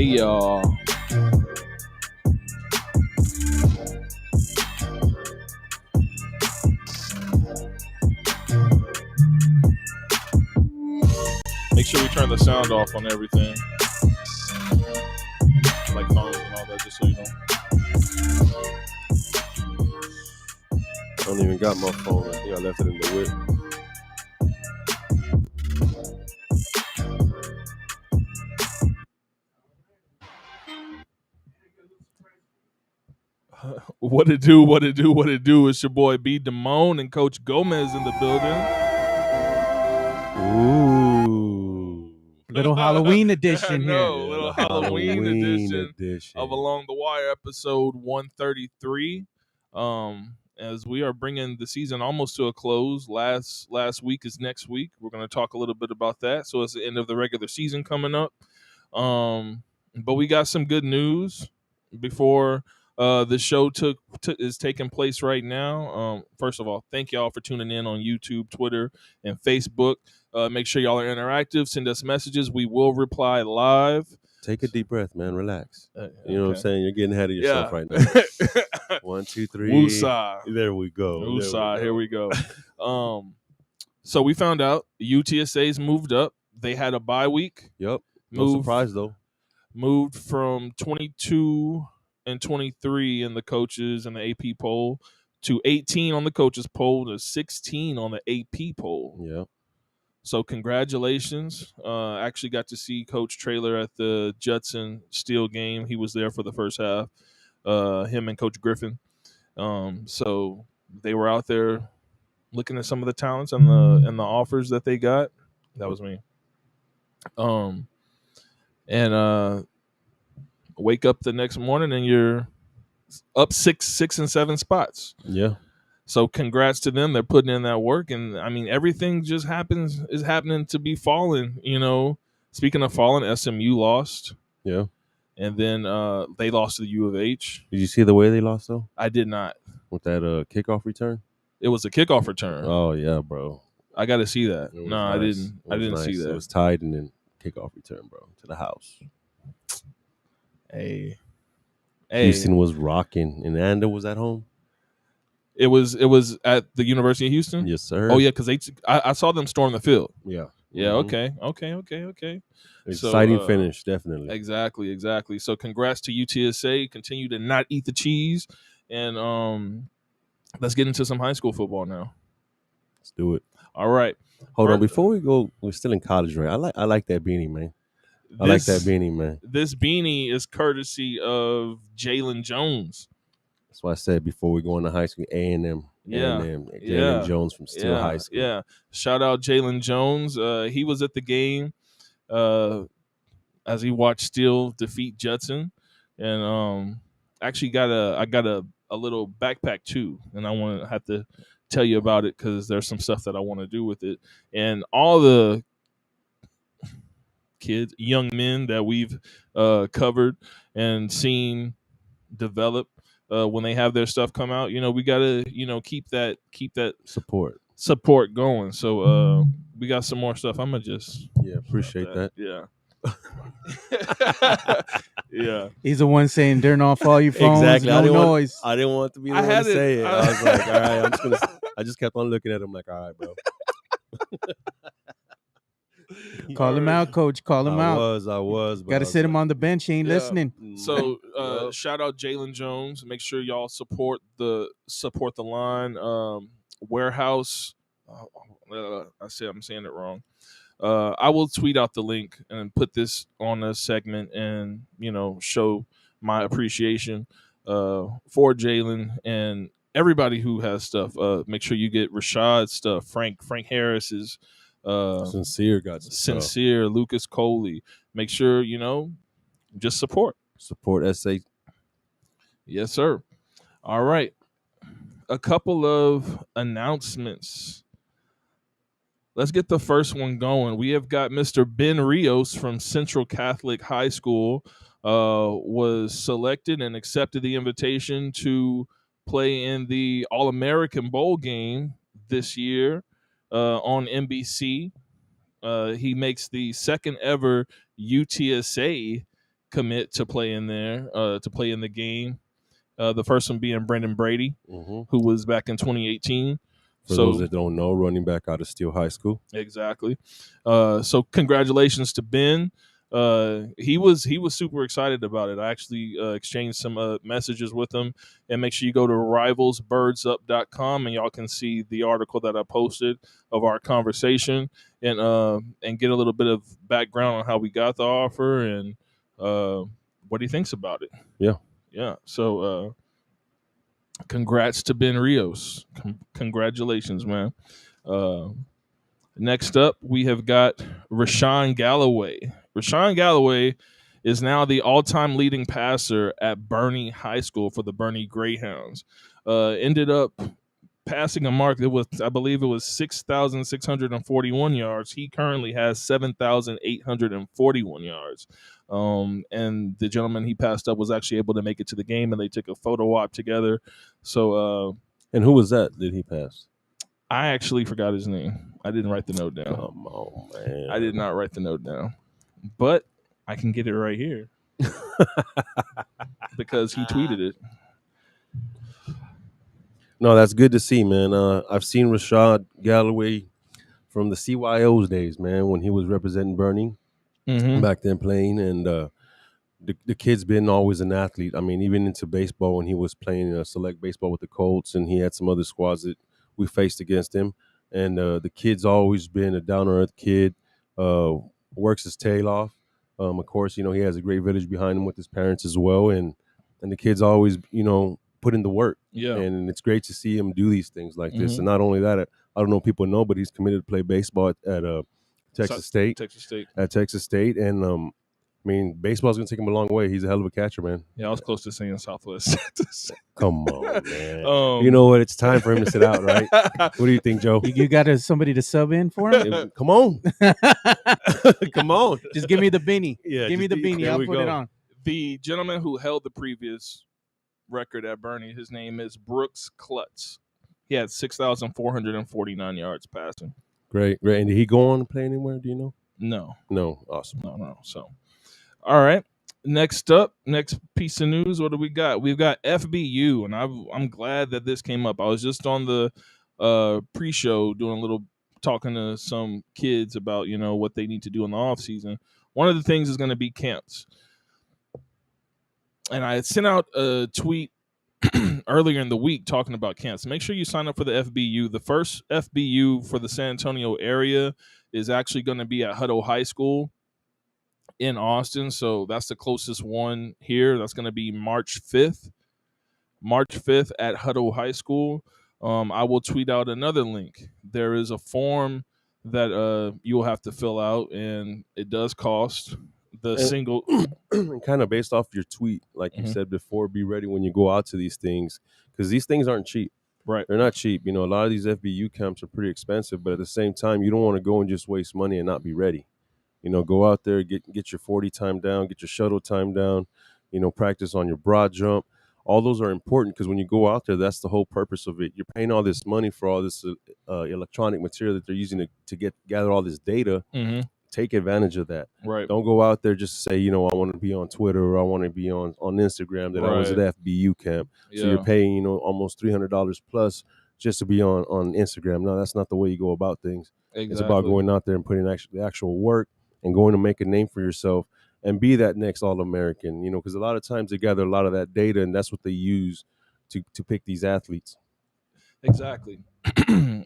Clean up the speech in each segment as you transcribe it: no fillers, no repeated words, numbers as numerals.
Hey, y'all. Make sure we turn the sound off on everything. Like phones and all that, just so you know. I don't even got my phone. I think I left it in the whip. What it do? What it do? What it do? It's your boy B. Damone and Coach Gomez in the building. Ooh. Little Halloween edition here. Little Halloween edition of Along the Wire, episode 133. As we are bringing the season almost to a close. Last week is next week. We're going to talk a little bit about that. So it's the end of the regular season coming up. But we got some good news before the show is taking place right now. First of all, thank y'all for tuning in on YouTube, Twitter, and Facebook. Make sure y'all are interactive. Send us messages. We will reply live. Take a deep breath, man. Relax. You know what I'm saying? You're getting ahead of yourself right now. 1, 2, 3. Woosah. There we go. Woosah. Here we go. So we found out UTSA's moved up. They had a bye week. Yep. No surprise, though. Moved from 22 and 23 in the coaches and the AP poll to 18 on the coaches poll to 16 on the AP poll. Yeah. So congratulations. Actually got to see Coach Traylor at the Judson Steel game. He was there for the first half. Him and Coach Griffin. So they were out there looking at some of the talents and the offers that they got. That was me. And wake up the next morning and you're up six and 7 spots. Yeah. So congrats to them. They're putting in that work. And I mean, everything just is happening to be falling, you know. Speaking of falling, SMU lost. Yeah. And then they lost to the U of H. Did you see the way they lost, though? I did not. With that kickoff return? It was a kickoff return. Oh, yeah, bro. I got to see that. No, nice. I didn't see that. It was tied and then kickoff return, bro, to the house. Hey. Houston was rocking. And Anda was at home? It was at the University of Houston? Yes, sir. Oh, yeah, because I saw them storm the field. Yeah. Yeah, mm-hmm. Okay. Exciting finish, definitely. Exactly. So congrats to UTSA. Continue to not eat the cheese. And let's get into some high school football now. Let's do it. All right. Hold on. Before we go, we're still in college, right? I like that beanie, man. I like that beanie, man. This beanie is courtesy of Jalen Jones. That's why I said before we go into high school, A&M. Jalen Jones from Steele High School. Yeah. Shout out Jalen Jones. He was at the game as he watched Steele defeat Judson. And actually I got a little backpack too. And I have to tell you about it because there's some stuff that I want to do with it. And all the kids, young men that we've covered and seen develop when they have their stuff come out, you know, we gotta, you know, keep that support going. So we got some more stuff. I'm gonna just appreciate that. Yeah. Yeah. He's the one saying turn off all your phones. Exactly. No noise. I didn't want to be the one to say it. I was like, all right, I just kept on looking at him like, all right, bro. Call him out, coach. Call him out. I was. Got to sit him on the bench. He ain't listening. So shout out Jalen Jones. Make sure y'all support the line. Warehouse. I'm saying it wrong. I will tweet out the link and put this on a segment and, you know, show my appreciation for Jalen and everybody who has stuff. Make sure you get Rashad's stuff. Frank Harris's. Sincere got Sincere, Lucas Coley. Make sure, you know, just support SA. Yes, sir. All right. A couple of announcements. Let's get the first one going. We have got Mr. Ben Rios from Central Catholic High School was selected and accepted the invitation to play in the All-American Bowl game this year on NBC. He makes the second ever UTSA commit to play in there, to play in the game. The first one being Brendan Brady, who was back in 2018. For those that don't know, running back out of Steele High School. Exactly. So congratulations to Ben. He was super excited about it. I actually exchanged some messages with him, and make sure you go to rivalsbirdsup.com and y'all can see the article that I posted of our conversation and get a little bit of background on how we got the offer and what he thinks about it. Yeah. So congrats to Ben Rios. Congratulations, man. Next up, we have got Rashaan Galloway. Rashaan Galloway is now the all-time leading passer at Bernie High School for the Bernie Greyhounds. Ended up passing a mark that was, I believe it was 6,641 yards. He currently has 7,841 yards. And the gentleman he passed up was actually able to make it to the game, and they took a photo op together. So, and who was that he pass? I actually forgot his name. I didn't write the note down. Come on, man. I did not write the note down. But I can get it right here. Because he tweeted it. No, that's good to see, man. I've seen Rashaan Galloway from the CYO's days, man, when he was representing Bernie back then playing. And the kid's been always an athlete. I mean, even into baseball when he was playing select baseball with the Colts, and he had some other squads that we faced against him. And the kid's always been a down-to-earth kid, works his tail off. Of course, he has a great village behind him with his parents as well. And the kid's always, put in the work. Yeah. And it's great to see him do these things like this. And not only that, I don't know if people know, but he's committed to play baseball at Texas State. At Texas State. And, baseball's going to take him a long way. He's a hell of a catcher, man. Yeah, I was close to saying Southwest. Come on, man. You know what? It's time for him to sit out, right? What do you think, Joe? You got somebody to sub in for him? Come on. Come on. Just give me the beanie. Yeah, give me the beanie. I'll put it on. The gentleman who held the previous record at Bernie, his name is Brooks Klutz. He had 6,449 yards passing. Great. And did he go on to play anywhere? Do you know? No. Awesome. No. So, all right. Next piece of news. What do we got? We've got FBU, and I'm glad that this came up. I was just on the pre-show doing a little talking to some kids about what they need to do in the off season. One of the things is going to be camps, and I had sent out a tweet earlier in the week talking about camps. Make sure you sign up for the FBU. The first FBU for the San Antonio area is actually going to be at Hutto High School in Austin. So that's the closest one here. That's going to be March 5th at Hutto High School. I will tweet out another link. There is a form that you will have to fill out, and it does cost. Single kind of based off your tweet, like you said before, be ready when you go out to these things, because these things aren't cheap. Right. They're not cheap. A lot of these FBU camps are pretty expensive, but at the same time, you don't want to go and just waste money and not be ready. Go out there, get your 40 time down, get your shuttle time down, practice on your broad jump. All those are important because when you go out there, that's the whole purpose of it. You're paying all this money for all this electronic material that they're using to gather all this data. Take advantage of that. Right. Don't go out there just say, I want to be on Twitter or I want to be on Instagram that I was at FBU camp. So you're paying, almost $300 plus just to be on Instagram. No, that's not the way you go about things. Exactly. It's about going out there and putting the actual work and going to make a name for yourself and be that next All-American, because a lot of times they gather a lot of that data and that's what they use to pick these athletes. Exactly.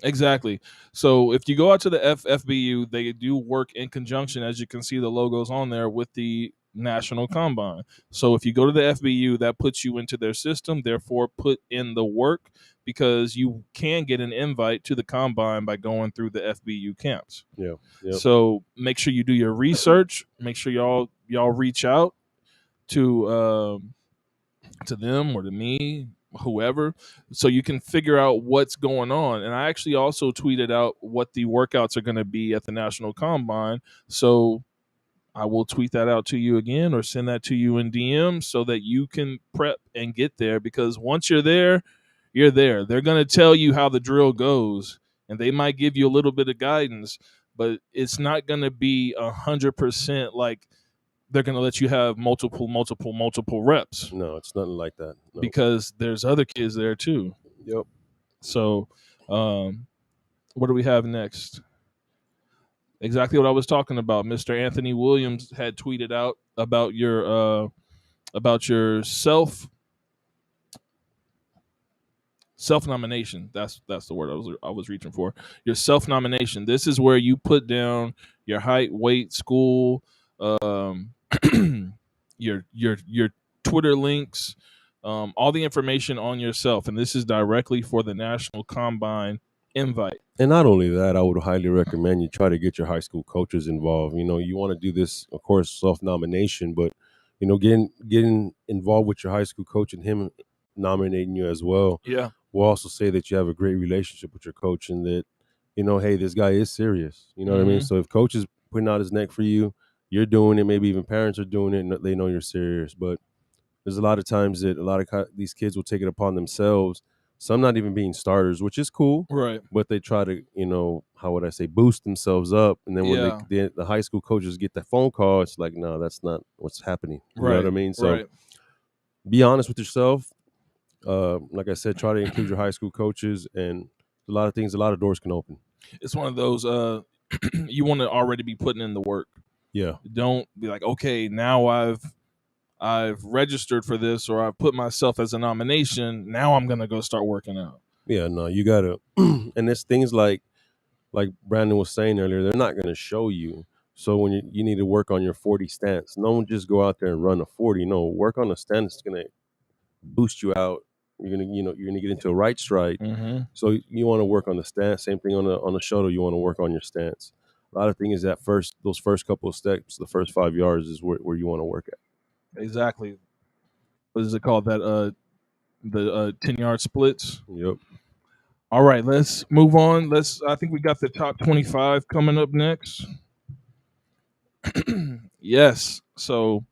Exactly. So if you go out to the FBU, they do work in conjunction, as you can see the logos on there, with the National Combine. So if you go to the FBU, that puts you into their system, therefore put in the work, because you can get an invite to the Combine by going through the FBU camps. Yeah. So make sure you do your research. Make sure y'all reach out to them or to me, whoever, so you can figure out what's going on. And I actually also tweeted out what the workouts are going to be at the National Combine. So I will tweet that out to you again or send that to you in DM so that you can prep and get there, because once you're there, you're there. They're going to tell you how the drill goes, and they might give you a little bit of guidance, but it's not going to be 100% like they're going to let you have multiple reps. No, it's nothing like that. No. Because there's other kids there too. Yep. So, what do we have next? Exactly what I was talking about. Mr. Anthony Williams had tweeted out about your self-nomination. That's the word I was reaching for. Your self-nomination. This is where you put down your height, weight, school, your Twitter links, all the information on yourself, and this is directly for the National Combine invite. And not only that, I would highly recommend you try to get your high school coaches involved. You want to do this, of course, self-nomination, but getting involved with your high school coach and him nominating you as well. Yeah, will also say that you have a great relationship with your coach and that, hey, this guy is serious. You know what I mean? So if coach is putting out his neck for you, you're doing it. Maybe even parents are doing it, and they know you're serious. But there's a lot of times that a lot of these kids will take it upon themselves. Some not even being starters, which is cool, right? But they try to, how would I say, boost themselves up, and then when the high school coaches get that phone call, it's like, no, that's not what's happening. You know what I mean? So be honest with yourself. Like I said, try to include your high school coaches, and a lot of doors can open. It's one of those you want to already be putting in the work. Yeah. Don't be like, okay, now I've registered for this, or I've put myself as a nomination. Now I'm gonna go start working out. Yeah, no, you gotta. And there's things like Brandon was saying earlier, they're not gonna show you. So when you need to work on your 40 stance, don't just go out there and run a 40. No, work on a stance that's gonna boost you out. You're gonna get into a right stride. Mm-hmm. So you want to work on the stance. Same thing on the shuttle. You want to work on your stance. A lot of things is those first couple of steps, the first 5 yards is where you want to work at. Exactly. What is it called? That the 10-yard splits. Yep. All right, let's move on. I think we got the top 25 coming up next. Yes. So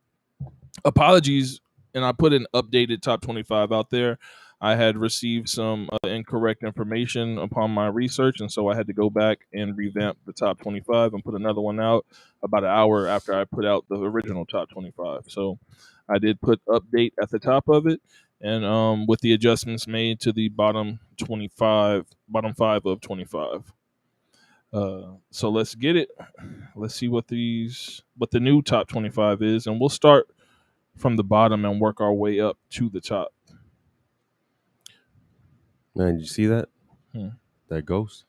apologies, and I put an updated top 25 out there. I had received some incorrect information upon my research, and so I had to go back and revamp the top 25 and put another one out about an hour after I put out the original top 25. So I did put update at the top of it, and with the adjustments made to the bottom 5 of 25. So let's get it. Let's see what the new top 25 is, and we'll start from the bottom and work our way up to the top. Man, did you see that? That ghost?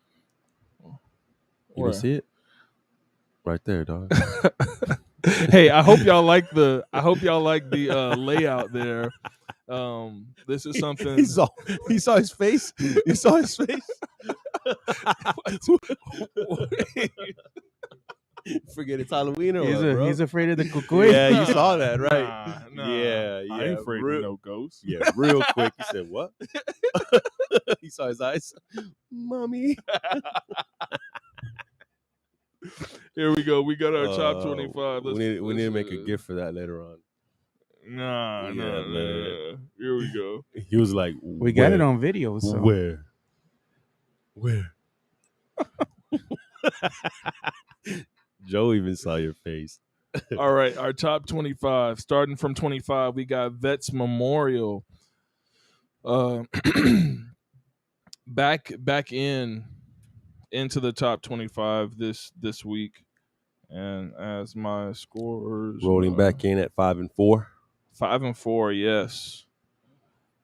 You didn't see it? Right there, dog. Hey, I hope y'all like the layout there. This is something. He saw his face. You saw his face. Forget it's Halloween or bro? He's afraid of the cucuy. Yeah, you saw that, right? Nah, yeah. I ain't afraid of no ghosts. Yeah, real quick. He said, "What?" He saw his eyes. Mommy. Here we go. We got our top 25. We need to make a gift for that later on. Nah. Here we go. He was like, "We got it on video." So. Where? Joe even saw your face. All right, our top 25. Starting from 25, we got Vets Memorial. Back into the top 25 this week, and as my scorers rolling back in at 5-4. 5-4, yes.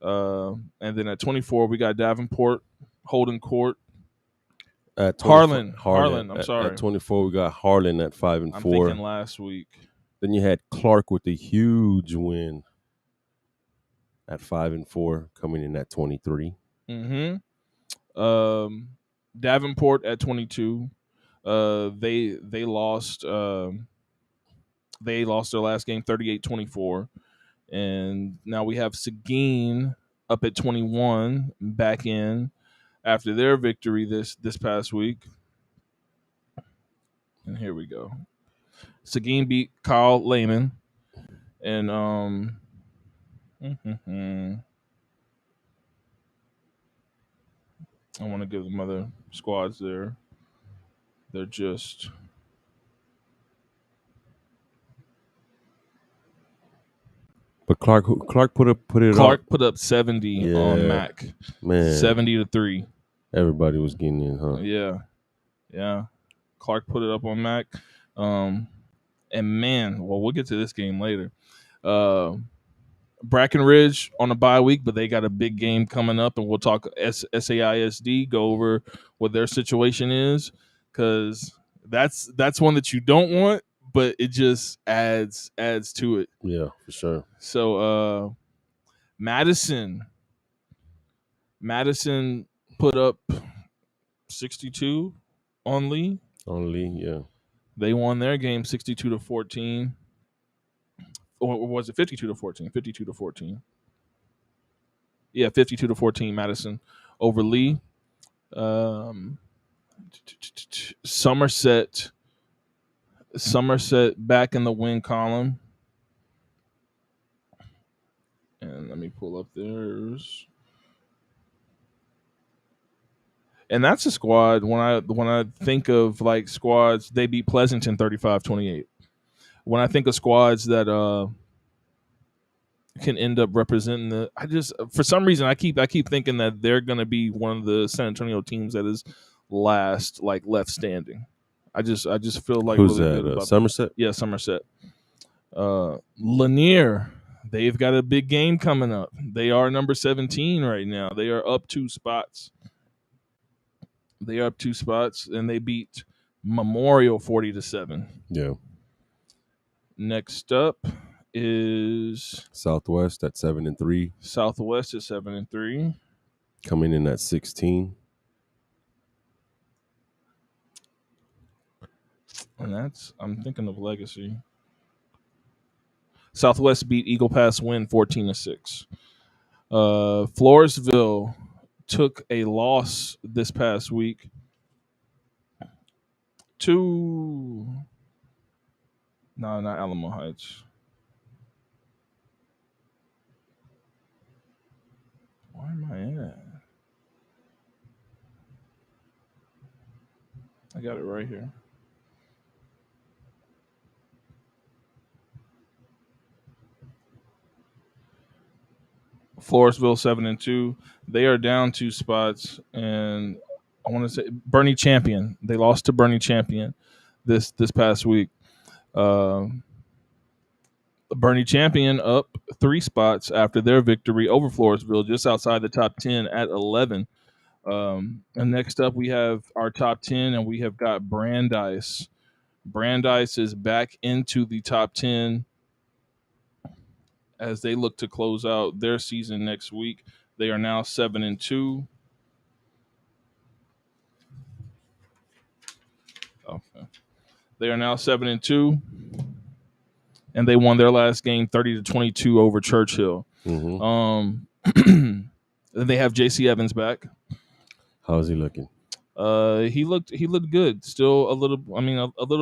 And then at 24, we got Davenport holding court. Harlan. I'm sorry. At 24, we got Harlan at 5-4. I'm thinking last week. Then you had Clark with a huge win at 5-4, coming in at 23. Mm-hmm. Davenport at 22. They lost. They lost their last game 38-24, and now we have Seguin up at 21, back in after their victory this past week. And here we go. Seguin beat Kyle Lehman, and I want to give them other squads there. They're just But Clark put it Clark up. put up 70 on Mac. Man, 70-3. Everybody was getting in, huh? Yeah. Clark put it up on Mac. And man, well, we'll get to this game later. Brackenridge on a bye week, but they got a big game coming up, and we'll talk SAISD, go over what their situation is, because that's one that you don't want, but it just adds to it. Yeah, for sure. So Madison put up 62 on Lee. Yeah. They won their game 62-14. Or was it 52-14? 52-14. Yeah, 52-14 Madison over Lee. Somerset back in the win column. And let me pull up theirs. And that's a squad, when I think of like squads, they beat Pleasanton 35-28. When I think of squads that can end up representing for some reason I keep thinking that they're going to be one of the San Antonio teams that is left standing. I just feel like who's really that? good about Somerset? Yeah, Somerset. Lanier, they've got a big game coming up. They are number 17 right now. They are up 2 spots. And they beat Memorial 40-7. Yeah. Next up is Southwest at 7-3. Southwest is 7-3. Coming in at 16. And I'm thinking of Legacy. Southwest beat Eagle Pass win 14-6. Floresville took a loss this past week to not Alamo Heights. Why am I at? I got it right here. Floresville 7-2. They are down 2 spots, and I want to say Bernie Champion. They lost to Bernie Champion this past week. Bernie Champion up 3 spots after their victory over Floresville, just outside the top 10 at 11. And next up, we have our top 10, and we have got Brandeis. Brandeis is back into the top 10 as they look to close out their season next week. They are now 7-2. Okay. They are now 7-2, and they won their last game 30-22 over Churchill. Mm-hmm. They have J.C. Evans back. How's he looking? He looked good. Still a little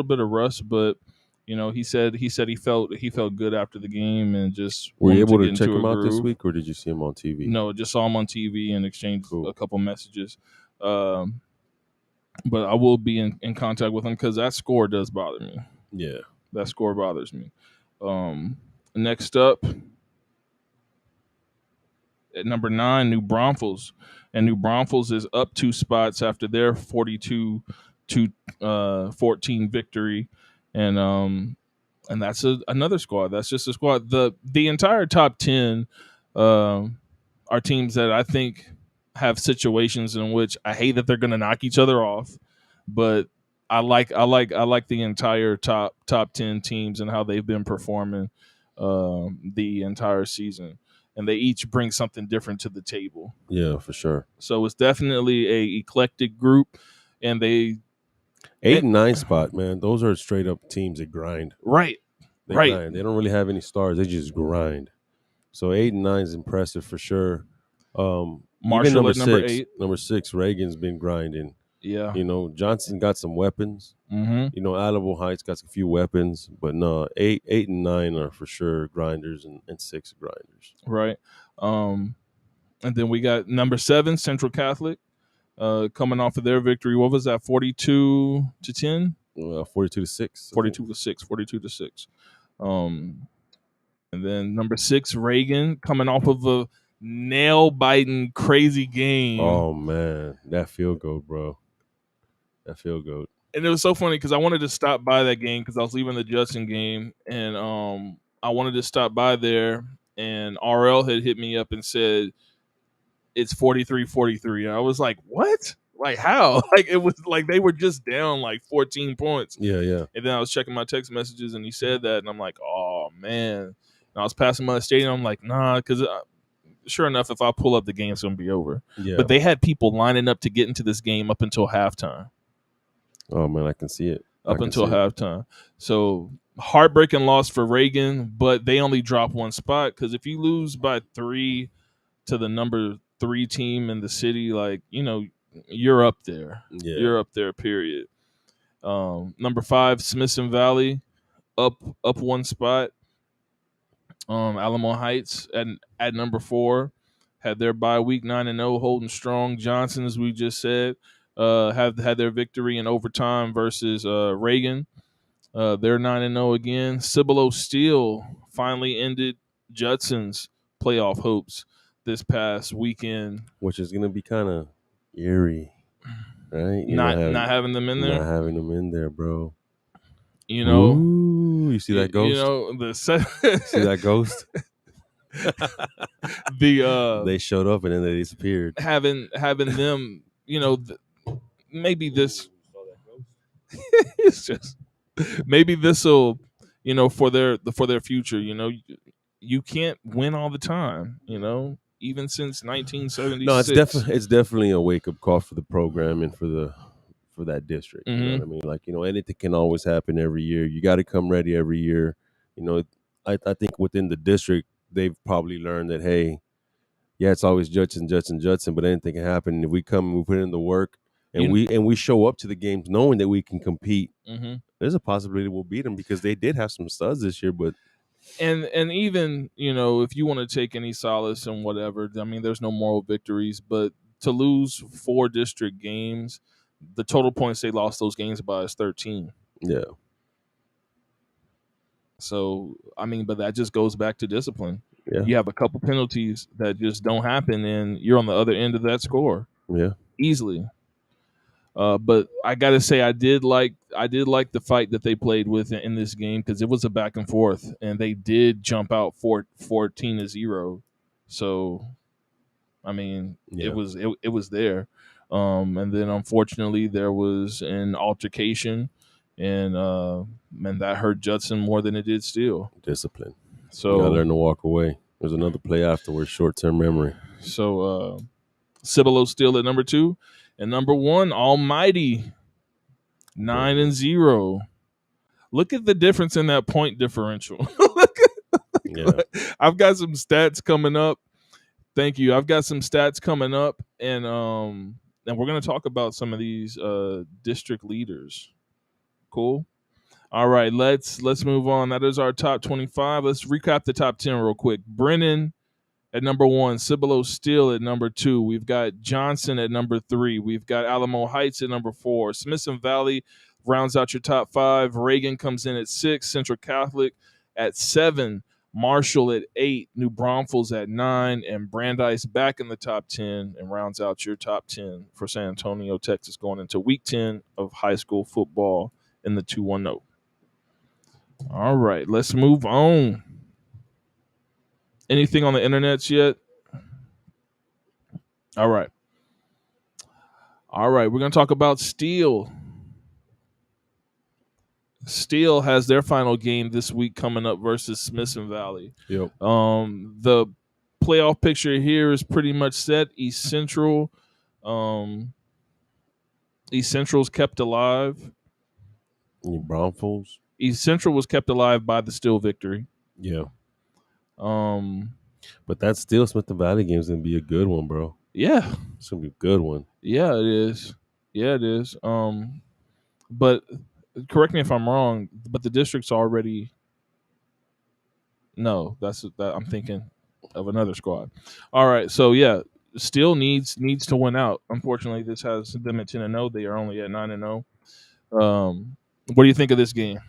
bit of rust, but he said he felt good after the game, and just were you able to check him out this week, or did you see him on TV? No, just saw him on TV and exchanged a couple messages. But I will be in contact with him because that score does bother me. Yeah, that score bothers me. Next up, at number 9, New Braunfels. And New Braunfels is up 2 spots after their 42-14 victory. And that's another squad. That's just a squad. The entire top 10 are teams that I think have situations in which I hate that they're going to knock each other off, but I like the entire top 10 teams and how they've been performing the entire season. And they each bring something different to the table. Yeah, for sure. So it's definitely a eclectic group, and 8 and 9 spot, man. Those are straight up teams that grind. Right. They grind. They don't really have any stars. They just grind. So 8 and 9 is impressive for sure. Marshall even number 8. Number 6, Reagan's been grinding. Yeah. Johnson got some weapons. Mm-hmm. Alamo Heights got a few weapons, but no, 8 and 9 are for sure grinders, and 6 grinders. Right. And then we got number 7, Central Catholic, coming off of their victory. What was that? 42-10? 42-6. 42-6. 42-6. And then number 6, Reagan, coming off of a nail-biting crazy game. Oh man, that field goal, bro. That field goal. And it was so funny because I wanted to stop by that game because I was leaving the Judson game, and I wanted to stop by there, and RL had hit me up and said it's 43-43. And I was like, what? Like how? Like it was like they were just down like 14 points. Yeah. And then I was checking my text messages, and he said that, and I'm like, oh man. And I was passing by the stadium. I'm like, nah, because sure enough, if I pull up, the game's gonna be over. Yeah. But they had people lining up to get into this game up until halftime. Oh man, I can see it. Up until halftime. So heartbreaking loss for Reagan, but they only drop one spot because if you lose by 3 to the number 3 team in the city, like, you know, you're up there. Yeah. You're up there, period. Number 5, Smithson Valley, up one spot. Alamo Heights at number 4 had their bye week, 9-0, holding strong. Johnson, as we just said, have had their victory in overtime versus Reagan. They're 9-0 again. Cibolo Steel finally ended Judson's playoff hopes this past weekend, which is going to be kind of eerie, right? Not having them in there. Not having them in there, bro. You know, ooh, you see that ghost? You know, see that ghost? They showed up and then they disappeared. Having them, you know, maybe this. It's just maybe this will, you know, for their future. You know, you can't win all the time. You know, even since 1976. No, it's definitely a wake up call for the program and for that district. Mm-hmm. You know what I mean? Like, you know, anything can always happen every year. You got to come ready every year. You know, I think within the district they've probably learned that, hey, yeah, it's always Judson, but anything can happen. And if we come and we put in the work and we show up to the games knowing that we can compete, mm-hmm. there's a possibility we'll beat them because they did have some studs this year. But and even, you know, if you want to take any solace in whatever, I mean, there's no moral victories, but to lose 4 district games, the total points they lost those games by is 13. Yeah. So, I mean, but that just goes back to discipline. Yeah. You have a couple penalties that just don't happen, and you're on the other end of that score. Yeah. Easily. But I got to say, I did like the fight that they played with in this game because it was a back and forth, and they did jump out 14-0. So, I mean, it was there. And then unfortunately there was an altercation, and that hurt Judson more than it did Steele. Discipline. So you gotta learn to walk away. There's another play afterwards, short-term memory. So Cibolo Steel at number 2, and number 1, Almighty, 9-0. Look at the difference in that point differential. I've got some stats coming up. Thank you. I've got some stats coming up, and we're going to talk about some of these district leaders. Cool. All right, let's move on. That is our top 25. Let's recap the top 10 real quick. Brennan at number 1, Cibolo Steel at number 2. We've got Johnson at number 3. We've got Alamo Heights at number 4. Smithson Valley rounds out your top 5. Reagan comes in at 6. Central Catholic at 7. Marshall at 8, New Braunfels at 9, and Brandeis back in the top 10 and rounds out your top 10 for San Antonio, Texas, going into week 10 of high school football in the 2-1-0. All right, let's move on. Anything on the internets yet? All right, we're going to talk about Steele. Steele has their final game this week coming up versus Smithson Valley. Yep. The playoff picture here is pretty much set. East Central's kept alive. New Braunfels. East Central was kept alive by the Steele victory. Yeah. But that Steele Smithson Valley game is gonna be a good one, bro. Yeah. It's gonna be a good one. Yeah, it is. Yeah, it is. But correct me if I'm wrong, but the district's already. No, that's that. I'm thinking of another squad. All right, so yeah, Steele needs to win out. Unfortunately, this has them at 10-0. They are only at 9-0. What do you think of this game?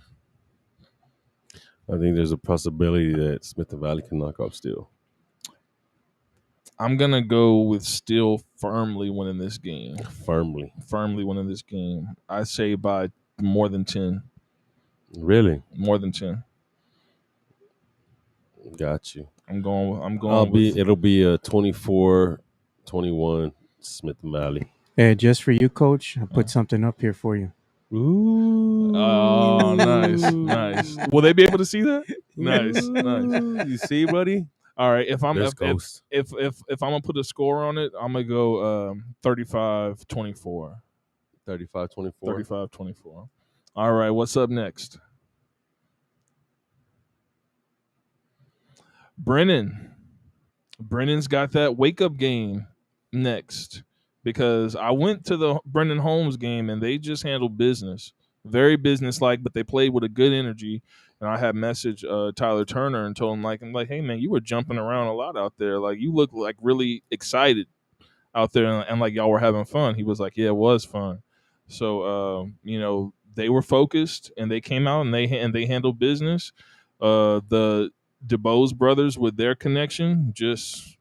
I think there's a possibility that Smith and Valley can knock off Steel. I'm going to go with Steel firmly winning this game. Firmly winning this game. I say by more than 10. Really? More than 10. Got you. I'm going with it'll be a 24-21 Smith and Valley. Hey, just for you, Coach, I put something up here for you. Ooh. Oh, nice. Will they be able to see that? Nice. You see, buddy? All right. If I'm There's Ghost. if I'm gonna put a score on it, I'm gonna go 35-24. 35-24. 35-24. All right. What's up next? Brennan's got that wake up game next, because I went to the Brennan Holmes game and they just handled business, very business-like, but they played with a good energy. And I had messaged Tyler Turner and told him, I'm like, hey man, you were jumping around a lot out there. Like, you look like really excited out there, and like y'all were having fun. He was like, yeah, it was fun. So they were focused and they came out and they handled business. The DeBose brothers with their connection just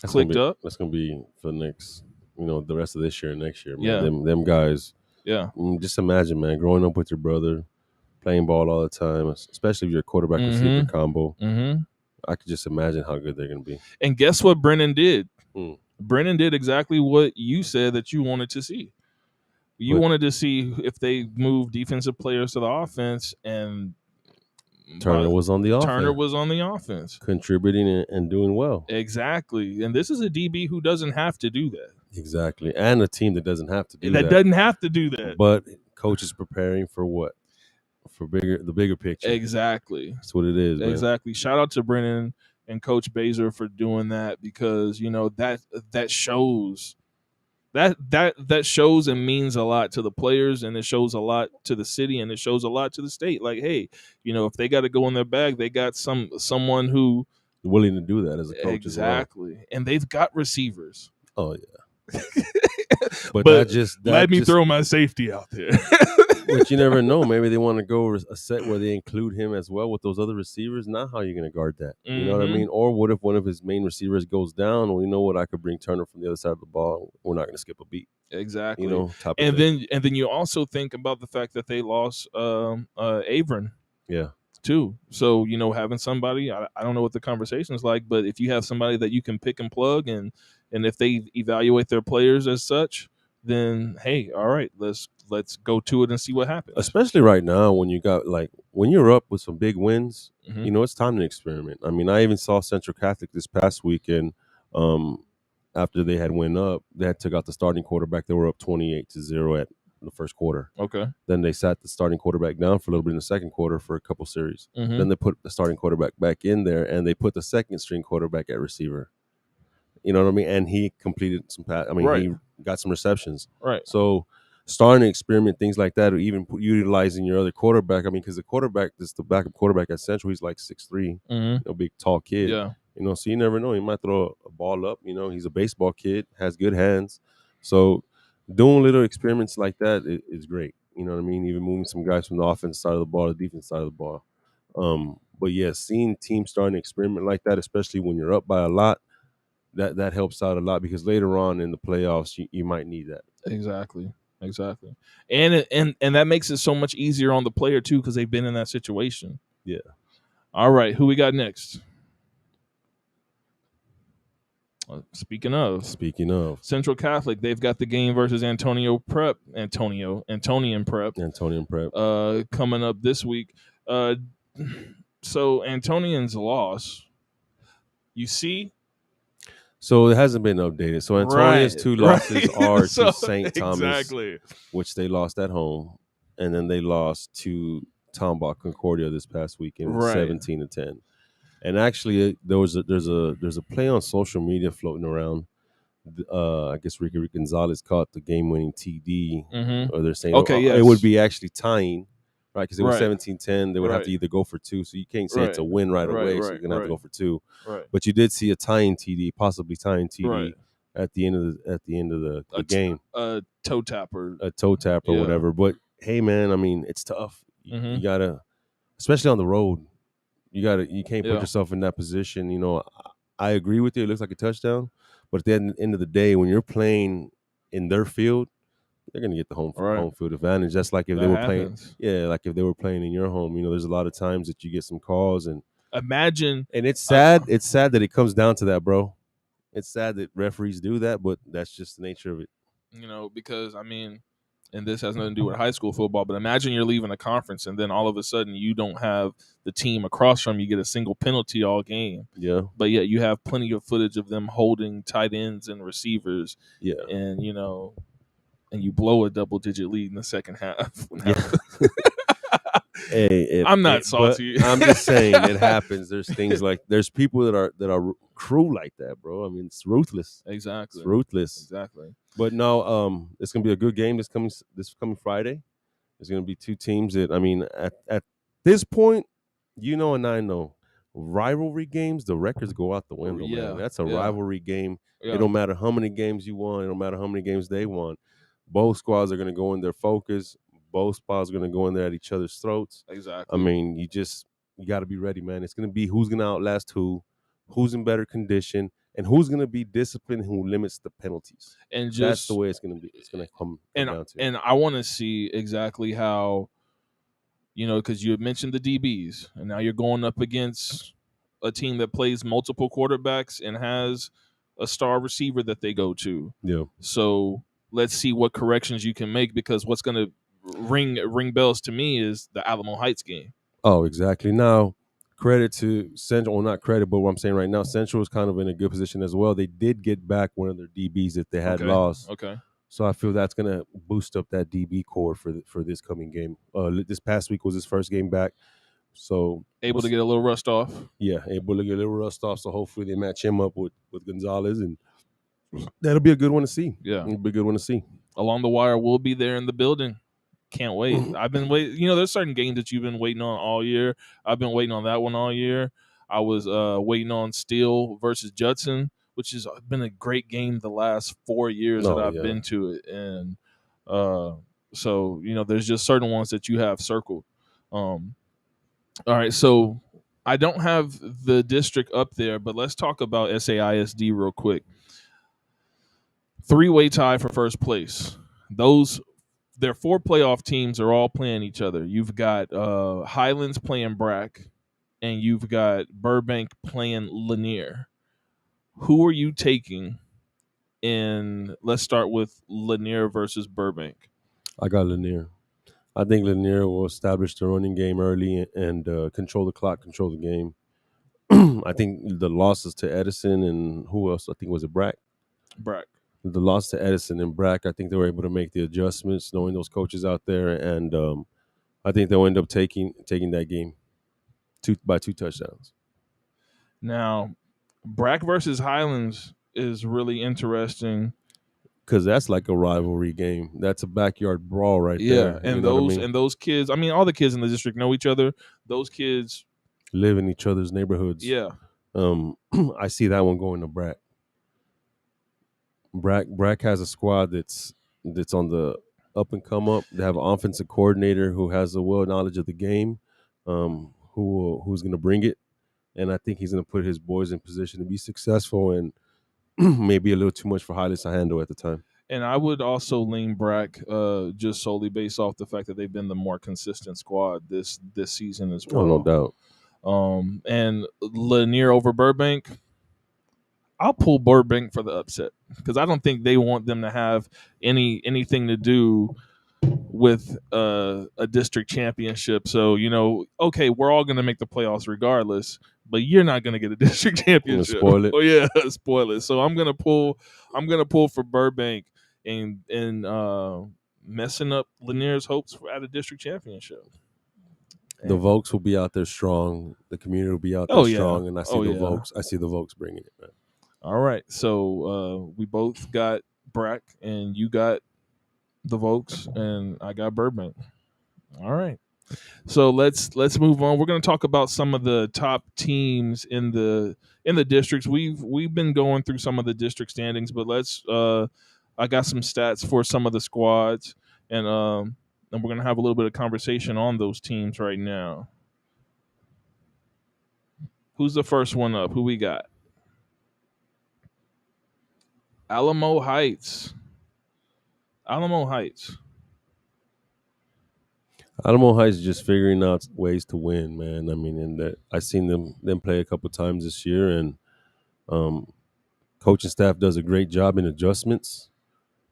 clicked up. That's gonna be for next, the rest of this year and next year. Man. Yeah, them guys. Yeah, just imagine, man, growing up with your brother, playing ball all the time, especially if you're a quarterback receiver combo. Mm-hmm. I could just imagine how good they're gonna be. And guess what Brennan did? Brennan did exactly what you said that you wanted to see. You wanted to see if they moved defensive players to the offense, and Turner was on the offense. Contributing and doing well. Exactly. And this is a DB who doesn't have to do that. Exactly. And a team that doesn't have to do that. That doesn't have to do that. But coach is preparing for what? For the bigger picture. Exactly. That's what it is, man. Exactly. Shout out to Brennan and Coach Baser for doing that, because that shows that shows and means a lot to the players, and it shows a lot to the city, and it shows a lot to the state. Like, hey, if they got to go in their bag, they got someone who willing to do that as a coach. Exactly. As well. And they've got receivers. Oh yeah. but let me throw my safety out there. But you never know. Maybe they want to go a set where they include him as well with those other receivers. Not how you're going to guard that. You know what I mean? Or what if one of his main receivers goes down? Well, you know what? I could bring Turner from the other side of the ball. We're not going to skip a beat. Exactly. And then you also think about the fact that they lost Avron. Yeah. Too. So, having somebody, I don't know what the conversation is like, but if you have somebody that you can pick and plug, and if they evaluate their players as such, then hey, all right, let's go to it and see what happens. Especially right now, when you got when you're up with some big wins, it's time to experiment. I mean, I even saw Central Catholic this past weekend. After they had went up, they had took out the starting quarterback. They were up 28-0 at the first quarter. Okay. Then they sat the starting quarterback down for a little bit in the second quarter for a couple series. Then they put the starting quarterback back in there, and they put the second string quarterback at receiver. You know what I mean? And he completed some pass. I mean, he got some receptions. Right. So starting to experiment things like that, or even utilizing your other quarterback. I mean, because the quarterback, this the backup quarterback at Central, he's like 6'3", a big tall kid. Yeah. So you never know. He might throw a ball up. He's a baseball kid, has good hands. So doing little experiments like that is great. You know what I mean? Even moving some guys from the offense side of the ball to the defense side of the ball. But yeah, seeing teams starting to experiment like that, especially when you're up by a lot, that helps out a lot, because later on in the playoffs, you might need that. Exactly. And that makes it so much easier on the player too, because they've been in that situation. Yeah. All right, who we got next? Speaking of Central Catholic, they've got the game versus Antonian Prep coming up this week. So Antonian's loss, you see. So it hasn't been updated. So Antonian's two losses are to St. Thomas, which they lost at home, and then they lost to Tomball Concordia this past weekend, 17-10. And actually, there's a play on social media floating around. I guess Ricky Gonzalez caught the game-winning TD, or they're saying it would be actually tying, right? Because it was 17-10. They would have to either go for two, so you can't say it's a win right away. So you're gonna have to go for two. Right. But you did see a possibly tying TD at the end of the game. A toe tap or whatever. But hey, man, I mean, it's tough. You gotta, especially on the road. You can't put yourself in that position. You know, I agree with you. It looks like a touchdown, but at the end of the day, when you're playing in their field, they're gonna get the home field advantage. That's like if they were playing, like if they were playing in your home. You know, there's a lot of times that you get some calls, and imagine, and it's sad. It's sad that it comes down to that, bro. It's sad that referees do that, but that's just the nature of it. You know, because I mean, and this has nothing to do with high school football, but imagine you're leaving a conference and then all of a sudden you don't have the team across from you get a single penalty all game. Yeah. But yet you have plenty of footage of them holding tight ends and receivers. Yeah. And, you know, and you blow a double-digit lead in the second half. Yeah. I'm not salty. I'm just saying it happens. There's things like there's people that are cruel like that, bro. I mean, it's ruthless. Exactly. It's ruthless. Exactly. But no, it's gonna be a good game this coming Friday. There's gonna be two teams that, I mean, at this point, you know, and I know, rivalry games, the records go out the window, man. That's a rivalry game. Yeah. It don't matter how many games you won. It don't matter how many games they won. Both squads are gonna go in their focus. Both squads are gonna go in there at each other's throats. Exactly. I mean, you got to be ready, man. It's gonna be who's gonna outlast who's in better condition, and who's going to be disciplined, who limits the penalties. And that's the way it's going to be. It's going to come down to. And I want to see exactly how, you know, because you had mentioned the DBs, and now you're going up against a team that plays multiple quarterbacks and has a star receiver that they go to. Yeah. So let's see what corrections you can make, because what's going to ring bells to me is the Alamo Heights game. Oh, exactly. Now, credit to Central, well, not credit, but what I'm saying right now, Central is kind of in a good position as well. They did get back one of their DBs that they had lost. Okay. So I feel that's going to boost up that DB core for this coming game. This past week was his first game back. So able to get a little rust off. Yeah, able to get a little rust off. So hopefully they match him up with Gonzalez, and that'll be a good one to see. Yeah. It'll be a good one to see. Along the Wire will be there in the building. Can't wait. I've been waiting. You know, there's certain games that you've been waiting on all year. I've been waiting on that one all year. I was waiting on Steele versus Judson, which has been a great game the last 4 years that I've been to it. And so, you know, there's just certain ones that you have circled. All right, so I don't have the district up there, but let's talk about SAISD real quick. 3-way tie for first place. Their 4 playoff teams are all playing each other. You've got Highlands playing Brack, and you've got Burbank playing Lanier. Who are you taking? And let's start with Lanier versus Burbank. I got Lanier. I think Lanier will establish the running game early and control the clock, control the game. I think the losses to Edison and who else? I think was it Brack? Brack. The loss to Edison and Brack, I think they were able to make the adjustments, knowing those coaches out there, and I think they'll end up taking that game by 2 touchdowns. Now, Brack versus Highlands is really interesting because that's like a rivalry game. That's a backyard brawl right there. Yeah, and those kids. I mean, all the kids in the district know each other. Those kids live in each other's neighborhoods. Yeah. I see that one going to Brack. Brack has a squad that's on the up and come up. They have an offensive coordinator who has a well knowledge of the game, who's going to bring it, and I think he's going to put his boys in position to be successful, and maybe a little too much for Highlands to handle at the time. And I would also lean Brack just solely based off the fact that they've been the more consistent squad this season as well. Oh, no doubt. And Lanier over Burbank, I'll pull Burbank for the upset because I don't think they want them to have anything to do with a district championship. So, you know, okay, we're all going to make the playoffs regardless, but you're not going to get a district championship. Spoil it. Oh yeah, spoil it. So I'm going to pull for Burbank and messing up Lanier's hopes at a district championship. The Volks will be out there strong. The community will be out there strong, and I see Volks. I see the Volks bringing it, man. All right, so we both got Brack, and you got the Volks, and I got Burbank. All right, so let's move on. We're going to talk about some of the top teams in the districts. We've been going through some of the district standings, but I got some stats for some of the squads, and we're going to have a little bit of conversation on those teams right now. Who's the first one up? Who we got? Alamo Heights. Alamo Heights. Alamo Heights is just figuring out ways to win, man. I mean, and that I seen them play a couple times this year, and coaching staff does a great job in adjustments.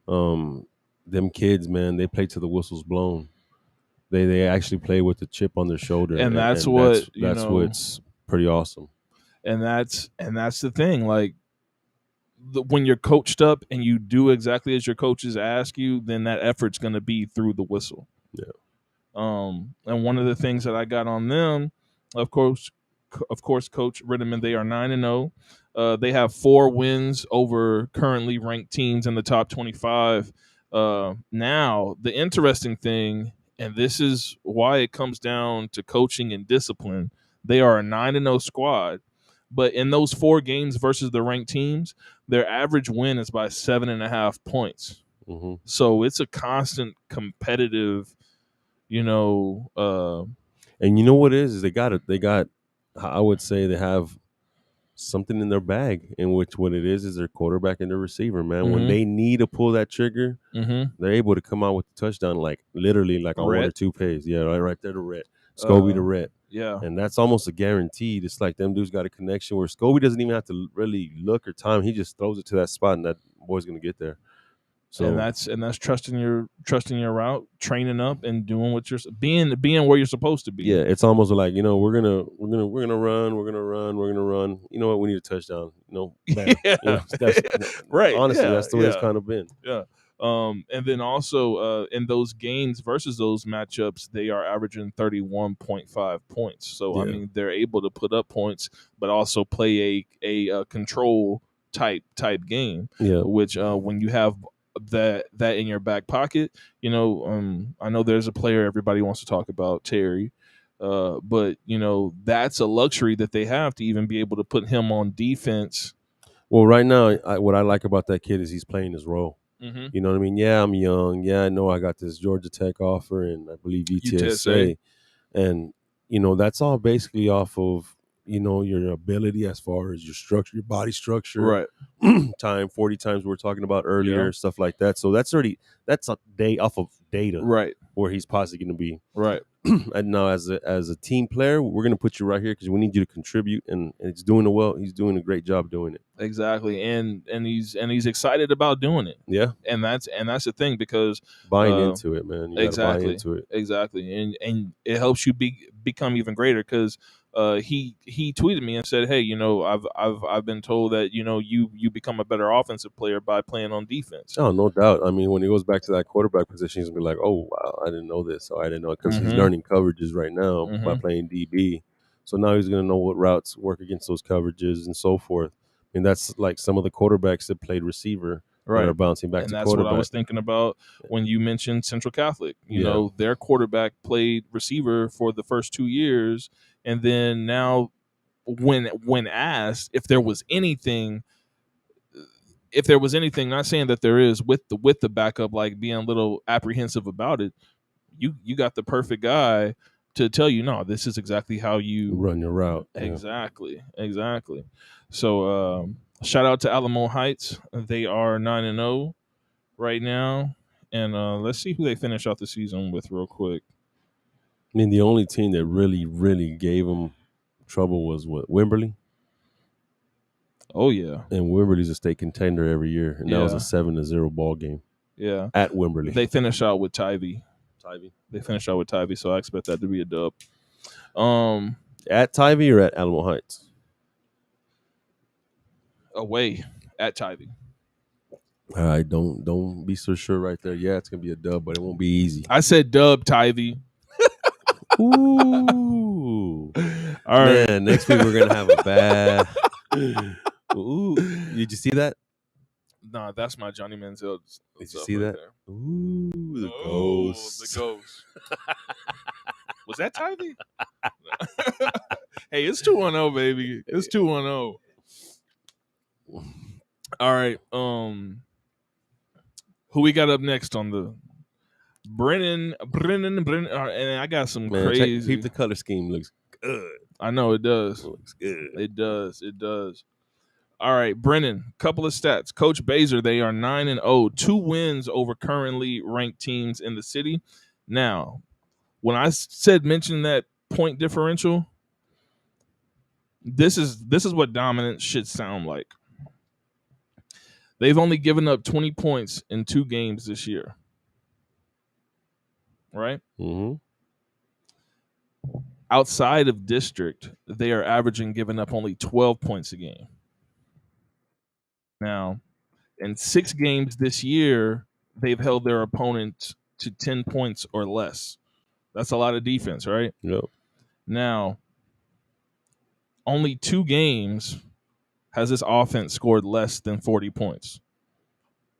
Them kids, man, they play to the whistle's blown. They actually play with the chip on their shoulder, and that's what that's what's pretty awesome. And that's the thing. Like when you're coached up and you do exactly as your coaches ask you, then that effort's going to be through the whistle. Yeah. And one of the things that I got on them, of course, Coach Ritterman, they are 9-0. They have 4 wins over currently ranked teams in the top 25. Now, the interesting thing, and this is why it comes down to coaching and discipline, they are a 9-0 squad. But in those 4 games versus the ranked teams, their average win is by 7.5 points. Mm-hmm. So it's a constant competitive, and you know what it is they got, I would say they have something in their bag, in which what it is their quarterback and their receiver, man. Mm-hmm. When they need to pull that trigger, they're able to come out with the touchdown, like literally like on 1 or 2 plays. Yeah, right there to Rhett. Scobie to Rhett. Yeah. And that's almost a guarantee. It's like them dudes got a connection where Scobie doesn't even have to really look or time. He just throws it to that spot, and that boy's going to get there. So and that's trusting your route, training up, and doing what you're being where you're supposed to be. Yeah, it's almost like we're gonna run. You know what? We need a touchdown. Bam. Yeah. That's, right. Honestly, yeah. that's the way it's kind of been. Yeah. And then also in those games versus those matchups, they are averaging 31.5 points. So I mean, they're able to put up points, but also play a control type game. Yeah. Which when you have that in your back pocket, I know there's a player everybody wants to talk about, Terry, but that's a luxury that they have to even be able to put him on defense. Well, right now, what I like about that kid is he's playing his role. Mm-hmm. You know what I mean? Yeah, I'm young. Yeah, I know I got this Georgia Tech offer, and I believe UTSA. And that's all basically off of your ability as far as your structure, your body structure, right? 40 times we were talking about earlier, stuff like that. So that's a day off of data, right? Where he's possibly going to be, right? And now as a team player, we're going to put you right here because we need you to contribute, and he's doing it well. He's doing a great job doing it. Exactly, and he's excited about doing it. Yeah, and that's the thing, because buying into it, man. You exactly, buy into it. Exactly, and it helps you become even greater, because he tweeted me and said, hey, I've been told that you become a better offensive player by playing on defense. Oh, no doubt. I mean, when he goes back to that quarterback position, he's gonna be like, oh wow, I didn't know this, or I didn't know, because he's learning coverages right now by playing DB. So now he's gonna know what routes work against those coverages and so forth. I mean, that's like some of the quarterbacks that played receiver, right, that are bouncing back to quarterback. And that's what I was thinking about when you mentioned Central Catholic. You know, their quarterback played receiver for the first 2 years, and then now, when asked if there was anything, not saying that there is with the backup, like being a little apprehensive about it, you got the perfect guy to tell you, no, this is exactly how you run your route. Exactly. So shout out to Alamo Heights. They are 9-0 right now, and let's see who they finish out the season with real quick. I mean, the only team that really, really gave them trouble was Wimberley. Oh yeah, and Wimberley's a state contender every year, and that was a 7-0 ball game. Yeah, at Wimberley. They finish out with Tybee. They finish out with Tybee, so I expect that to be a dub. At Tybee or at Alamo Heights? Away at Tybee. All right, don't be so sure right there. Yeah, it's gonna be a dub, but it won't be easy. I said dub, Tybee. Ooh. All right. Man, next week we're gonna have a bad. Ooh, did you see that? Nah, that's my Johnny Manziel. Did you see that? There. Ooh, the ghost. The ghost. Was that Tybee? Hey, it's 2-1-0, baby. It's 2-1-0. All right. Who we got up next on the Brennan? And I got some crazy. Keep the color scheme looks good. I know it does. It looks good. It does. It does. All right, Brennan, couple of stats. Coach Baser, they are 9-0, 2 wins over currently ranked teams in the city. Now, when I mention that point differential, this is what dominance should sound like. They've only given up 20 points in 2 games this year. Right? Mm-hmm. Outside of district, they are averaging giving up only 12 points a game. Now, in 6 games this year, they've held their opponent to 10 points or less. That's a lot of defense, right? Yep. Now, only 2 games has this offense scored less than 40 points.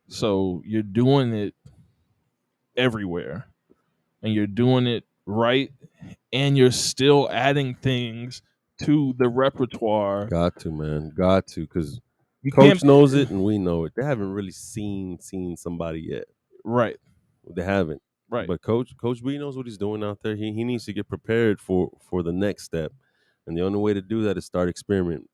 So you're doing it everywhere, and you're doing it right, and you're still adding things to the repertoire. Got to, man. Got to, because Coach knows it and we know it. They haven't really seen somebody yet. Right. They haven't. Right. But Coach B knows what he's doing out there. He needs to get prepared for the next step. And the only way to do that is start experimenting.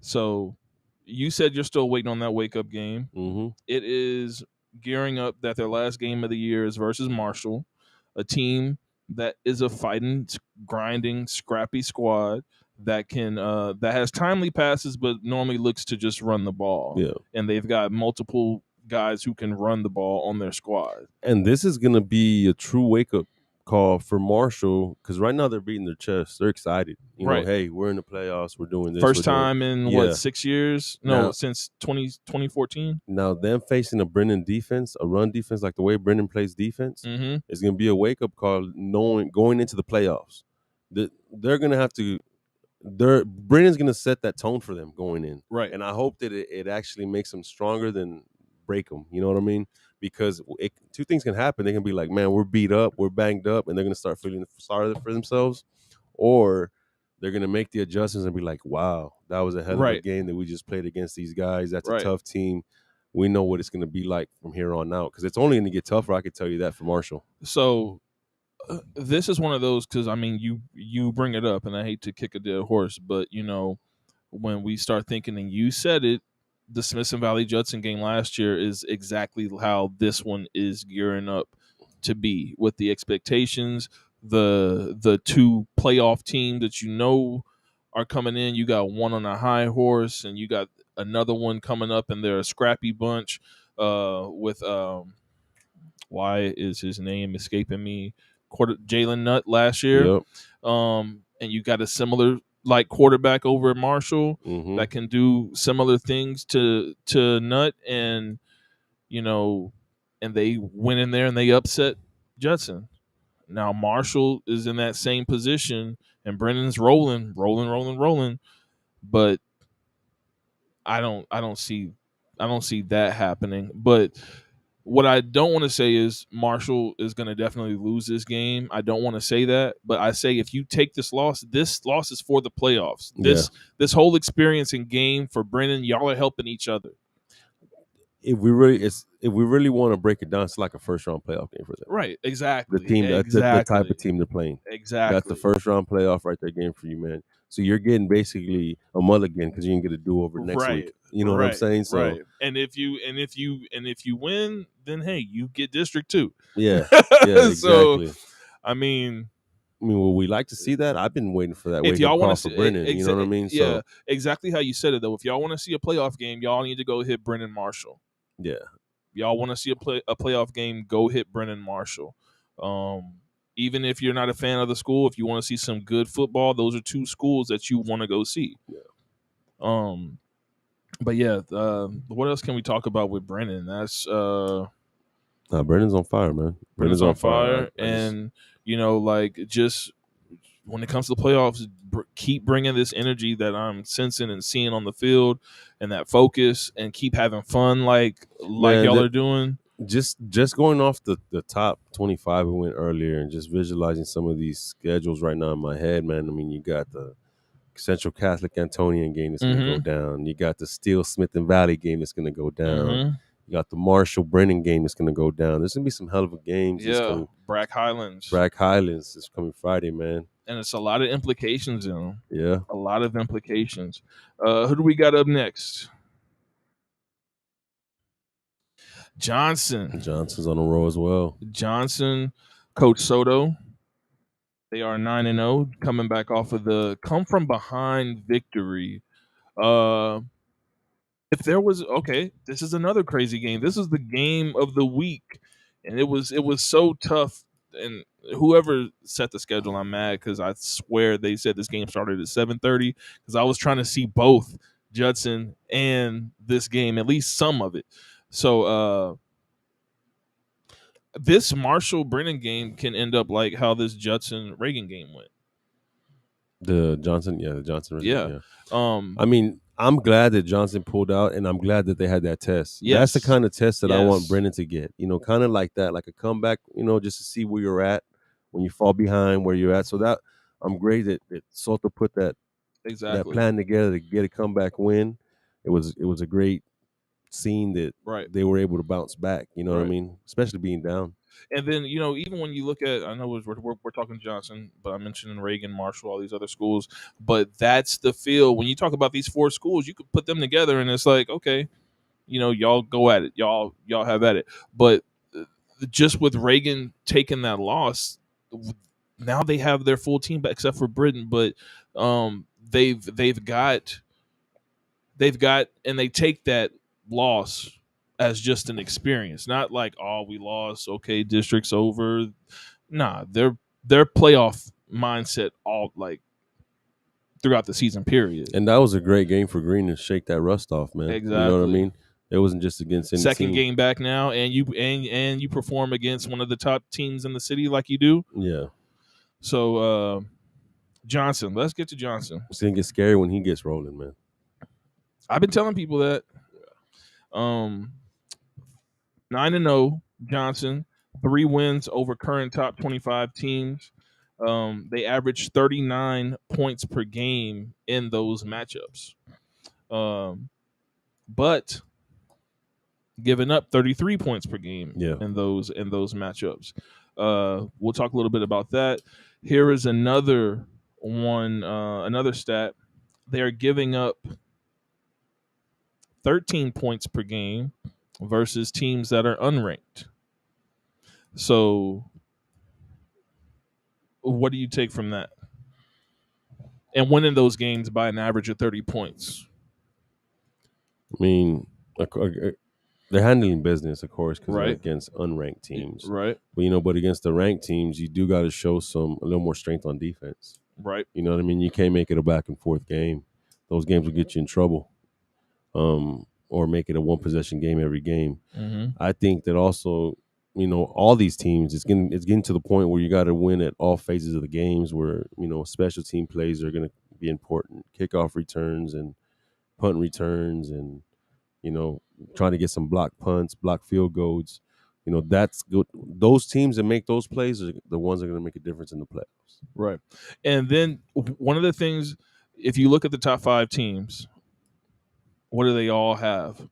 So you said you're still waiting on that wake-up game. Mm-hmm. It is gearing up that their last game of the year is versus Marshall, a team that is a fighting, grinding, scrappy squad that can that has timely passes but normally looks to just run the ball. Yeah. And they've got multiple guys who can run the ball on their squad. And this is going to be a true wake-up call for Marshall, because right now they're beating their chest. They're excited. You know, hey, we're in the playoffs. We're doing this. First time in 6 years? No, now, since 2014. Now, them facing a Brennan defense, a run defense like the way Brennan plays defense, is going to be a wake-up call going into the playoffs. They're going to have to Brennan's going to set that tone for them going in. Right. And I hope that it actually makes them stronger than break them. You know what I mean? Because 2 things can happen. They can be like, man, we're beat up, we're banged up, and they're going to start feeling sorry for themselves. Or they're going to make the adjustments and be like, wow, that was a hell of a game that we just played against these guys. That's a tough team. We know what it's going to be like from here on out, because it's only going to get tougher. I can tell you that for Marshall. So this is one of those, because, I mean, you bring it up, and I hate to kick a dead horse, but, you know, when we start thinking, and you said it, the Smithson Valley Judson game last year is exactly how this one is gearing up to be, with the expectations, the 2 playoff teams that you know are coming in. You got one on a high horse, and you got another one coming up, and they're a scrappy bunch with why is his name escaping me? Jalen Nutt last year. Yep. And you got a similar quarterback over at Marshall that can do similar things to Nutt, and you know, and they went in there and they upset Judson. Now Marshall is in that same position, and Brennan's rolling, but I don't see that happening. But what I don't want to say is Marshall is going to definitely lose this game. I don't want to say that, but I say if you take this loss is for the playoffs. This whole experience and game for Brennan, y'all are helping each other. If we really want to break it down, it's like a first-round playoff game for them. Right, exactly. The team, the type of team they're playing. Exactly. That's the first-round playoff right there game for you, man. So you're getting basically a mulligan because you can get a do-over next week. You know what I'm saying? So, right. And if you win, then hey, you get district 2. Yeah. Exactly. So, I mean, would we like to see that? I've been waiting for that. If y'all want to see Brennan, you know what I mean? Yeah, exactly how you said it though. If y'all want to see a playoff game, y'all need to go hit Brennan Marshall. Yeah. Y'all want to see a playoff game, go hit Brennan Marshall. Even if you're not a fan of the school, if you want to see some good football, those are 2 schools that you want to go see. Yeah. But yeah, what else can we talk about with Brennan? That's Brennan's on fire, man. Brennan's on fire, and you know, like, just when it comes to the playoffs, keep bringing this energy that I'm sensing and seeing on the field, and that focus, and keep having fun, like y'all are doing. Just going off the top 25 we went earlier, and just visualizing some of these schedules right now in my head, man. I mean, you got the Central Catholic Antonian game that's going to go down. You got the Steele Smith and Valley game that's going to go down. You got the Marshall Brennan game that's going to go down. There's going to be some hell of a games. Yeah, Brack Highlands. Brack Highlands is coming Friday, man. and it's a lot of implications in them. Yeah. A lot of implications. Who do we got up next? Johnson. Johnson's on the roll as well. Johnson, Coach Soto. They are 9-0, coming back off of the come from behind victory. If there was this is another crazy game. This is the game of the week, and it was so tough. And whoever set the schedule, I'm mad because I swear they said this game started at 7:30 because I was trying to see both Judson and this game, at least some of it. So this Marshall Brennan game can end up like how this Judson Reagan game went. The Johnson. Yeah. I mean, I'm glad that Johnson pulled out, and I'm glad that they had that test. Yes. That's the kind of test that I want Brennan to get. Kind of like that, like a comeback. Just to see where you're at when you fall behind, where you're at. So that I'm great that Soto put that plan together to get a comeback win. It was a great scene that they were able to bounce back. You know what I mean? Especially being down. And then, even when you look at, I know we're talking Johnson, but I'm mentioning Reagan, Marshall, all these other schools. But that's the feel. When you talk about these four schools, you could put them together, and it's like, okay, y'all go at it. Y'all have at it. But just with Reagan taking that loss, now they have their full team back, except for Britain. But they've got, and they take that loss as just an experience, not like, oh, we lost, okay, district's over. Nah, their playoff mindset all like throughout the season period. And that was a great game for Green to shake that rust off, man. Exactly. You know what I mean? It wasn't just against any second team. Game back now, and you perform against one of the top teams in the city like you do. Yeah. So Johnson, let's get to Johnson. It's gonna get scary when he gets rolling, man. I've been telling people that. 9-0 Johnson, 3 wins over current top 25 teams. They averaged 39 points per game in those matchups, but giving up 33 points per game in those matchups. We'll talk a little bit about that. Here is another one, another stat. They are giving up 13 points per game versus teams that are unranked. So what do you take from that? And winning those games by an average of 30 points. I mean, they're handling business, of course, because they're against unranked teams. Right. But against the ranked teams, you do got to show a little more strength on defense. Right. You know what I mean? You can't make it a back and forth game. Those games will get you in trouble. Or make it a one-possession game every game. Mm-hmm. I think that also, all these teams, it's getting to the point where you got to win at all phases of the games where, special team plays are going to be important. Kickoff returns and punt returns and, trying to get some block punts, block field goals. That's good. Those teams that make those plays are the ones that are going to make a difference in the playoffs. Right. And then one of the things, if you look at the top 5 teams, what do they all have?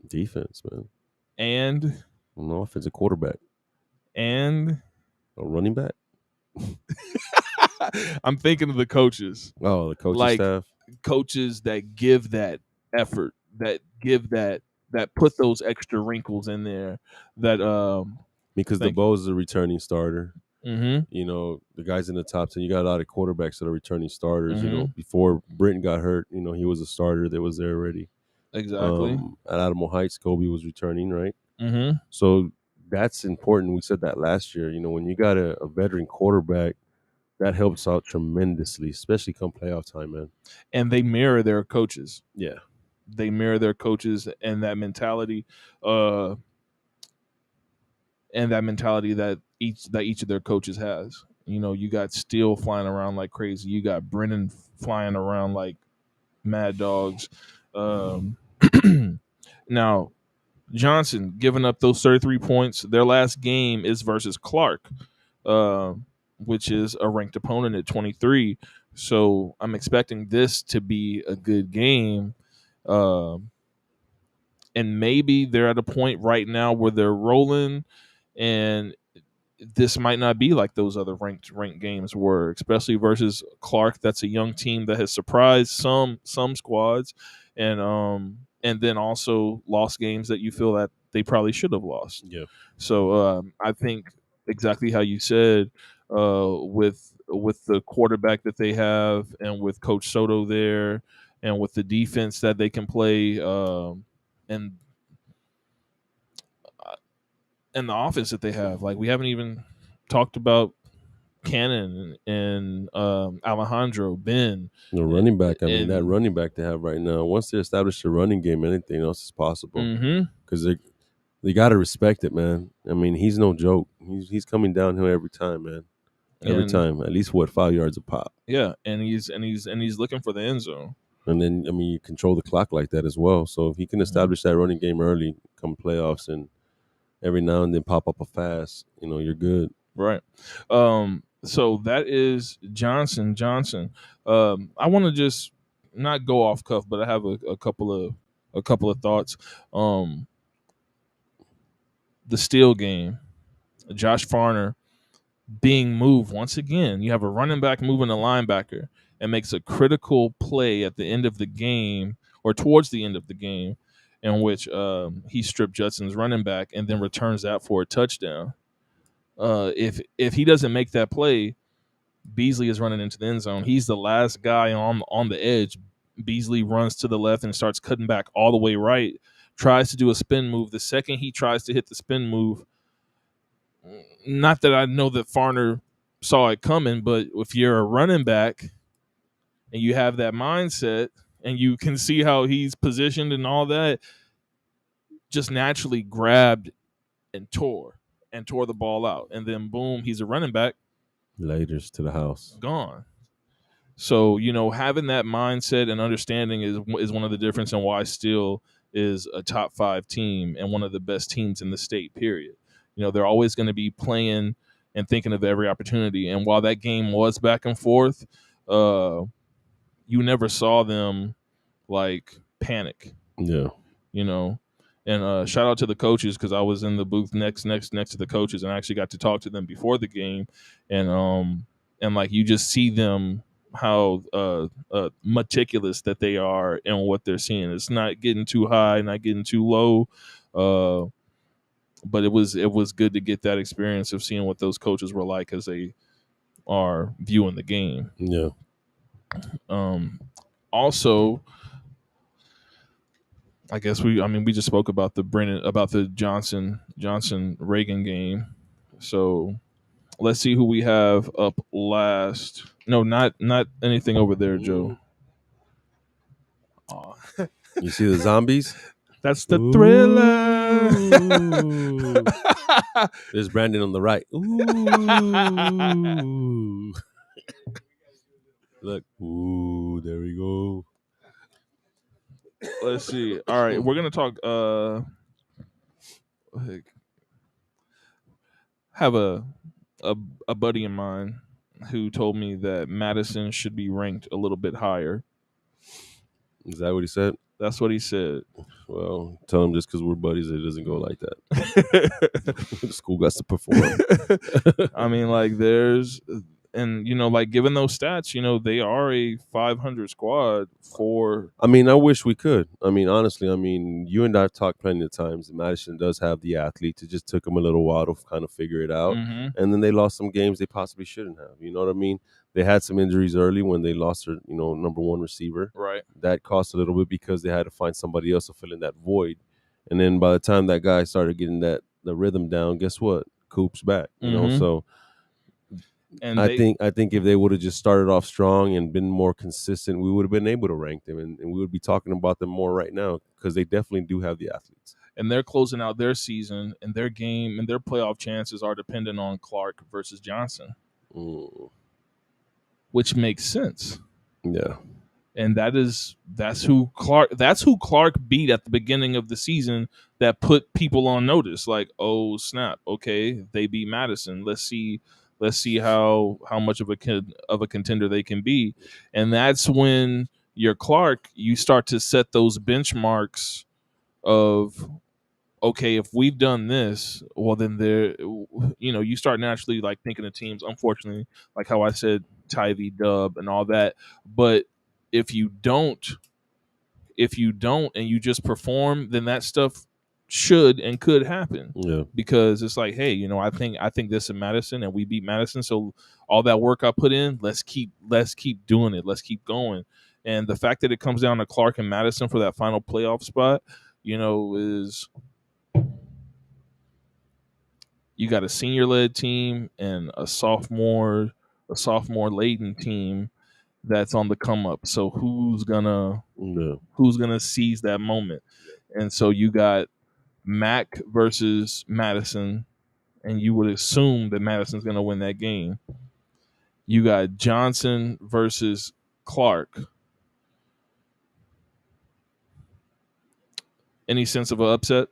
Defense, man. And an offensive quarterback. And a running back. I'm thinking of the coaches. Oh, the coaching staff. Coaches that give that effort, that give that put those extra wrinkles in there. That because DeBose is a returning starter. Mm-hmm. The guys in the top 10, you got a lot of quarterbacks that are returning starters. Mm-hmm. Before Britton got hurt, he was a starter that was there already. Exactly. At Alamo Heights, Kobe was returning, right? Mm-hmm. So that's important. We said that last year. When you got a veteran quarterback, that helps out tremendously, especially come playoff time, man. And they mirror their coaches. Yeah. They mirror their coaches and that mentality. And that mentality that each of their coaches has. You got Steele flying around like crazy. You got Brennan flying around like mad dogs. Now, Johnson giving up those 33 points. Their last game is versus Clark, which is a ranked opponent at 23. So I'm expecting this to be a good game. And maybe they're at a point right now where they're rolling, and this might not be like those other ranked games were, especially versus Clark. That's a young team that has surprised some squads, and then also lost games that you feel that they probably should have lost. Yeah. So I think exactly how you said, with the quarterback that they have, and with Coach Soto there, and with the defense that they can play, and the offense that they have. Like, we haven't even talked about Cannon and Alejandro, Ben. The running back. I mean, that running back they have right now. Once they establish the running game, anything else is possible. Because they got to respect it, man. I mean, he's no joke. He's coming downhill every time, man. Every time, at least 5 yards a pop. Yeah, and he's looking for the end zone. And then, I mean, you control the clock like that as well. So if he can establish that running game early, come playoffs, and every now and then pop up a fast, you're good. Right. So that is Johnson. I want to just not go off cuff, but I have a couple of thoughts. The Steele game, Josh Farner being moved once again. You have a running back moving a linebacker and makes a critical play at the end of the game, or towards the end of the game, in which he stripped Judson's running back and then returns that for a touchdown. If he doesn't make that play, Beasley is running into the end zone. He's the last guy on the edge. Beasley runs to the left and starts cutting back all the way right, tries to do a spin move. The second he tries to hit the spin move, not that I know that Farner saw it coming, but if you're a running back and you have that mindset and you can see how he's positioned and all that, just naturally grabbed and tore the ball out. And then boom, he's a running back. Laters to the house. Gone. So, having that mindset and understanding is one of the difference in why Steele is a top 5 team and one of the best teams in the state, period. They're always going to be playing and thinking of every opportunity. And while that game was back and forth, you never saw them like panic. Yeah. And shout out to the coaches, because I was in the booth next to the coaches, and I actually got to talk to them before the game. And like, you just see them how meticulous that they are in what they're seeing. It's not getting too high, not getting too low. But it was good to get that experience of seeing what those coaches were like as they are viewing the game. Yeah. Also, I guess we just spoke about the Johnson Reagan game. So let's see who we have up last. No, not anything over there, Joe. Oh. You see the zombies? That's the thriller. There's Brandon on the right. Ooh. Look. Ooh, there we go. Let's see. All right, we're gonna talk. Have a buddy of mine who told me that Madison should be ranked a little bit higher. Is that what he said? That's what he said. Well, tell him just because we're buddies, it doesn't go like that. The school got to perform. I mean, like, like, given those stats, they are a 500 squad for. I mean, I wish we could. I mean, honestly, you and I have talked plenty of times. Madison does have the athletes. It just took them a little while to kind of figure it out. Mm-hmm. And then they lost some games they possibly shouldn't have. You know what I mean? They had some injuries early when they lost their, number one receiver. Right. That cost a little bit because they had to find somebody else to fill in that void. And then by the time that guy started getting the rhythm down, guess what? Coop's back. You know, so. And I think if they would have just started off strong and been more consistent, we would have been able to rank them, and we would be talking about them more right now, because they definitely do have the athletes. And they're closing out their season, and their game and their playoff chances are dependent on Clark versus Johnson, which makes sense. Yeah. And that's who Clark beat at the beginning of the season, that put people on notice. Like, oh snap, okay, they beat Madison. Let's see how much of a contender they can be. And that's when you're Clark, you start to set those benchmarks of okay, if we've done this, well, then you start naturally like thinking of teams, unfortunately, like how I said, Ty-V, Dub, and all that. But if you don't, and you just perform, then that stuff should and could happen. Yeah. Because it's like, hey, I think this in Madison, and we beat Madison, so all that work I put in, let's keep doing it, let's keep going. And the fact that it comes down to Clark and Madison for that final playoff spot, is you got a senior led team and a sophomore laden team that's on the come up. So who's gonna seize that moment? And so you got Mac versus Madison, and you would assume that Madison's gonna win that game. You got Johnson versus Clark. Any sense of an upset?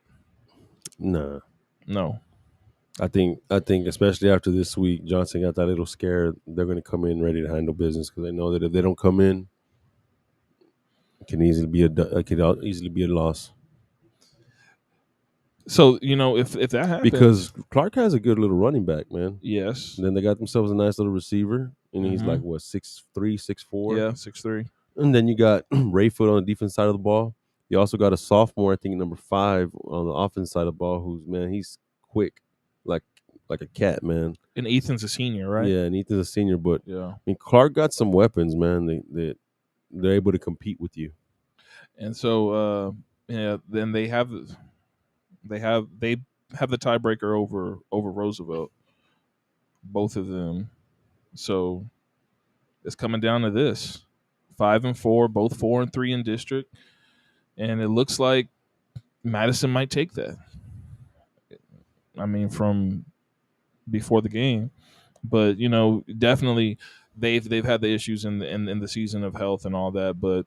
Nah. No. I think especially after this week, Johnson got that little scared. They're going to come in ready to handle business because they know that if they don't come in, it can easily be a loss. So if that happens, because Clark has a good little running back, man. Yes. And then they got themselves a nice little receiver, and he's like what 6'3", 6'4". Yeah, 6'3". And then you got Rayfoot on the defense side of the ball. You also got a sophomore, I think number 5 on the offense side of the ball, he's quick, like a cat, man. And Ethan's a senior, right? Yeah, and Ethan's a senior, but yeah, I mean Clark got some weapons, man. They're able to compete with you. And so, then they have the tiebreaker over Roosevelt, both of them. So it's coming down to this: 5-4, both 4-3 in district, and it looks like Madison might take that. I mean, from before the game, but definitely they've had the issues in the season of health and all that. But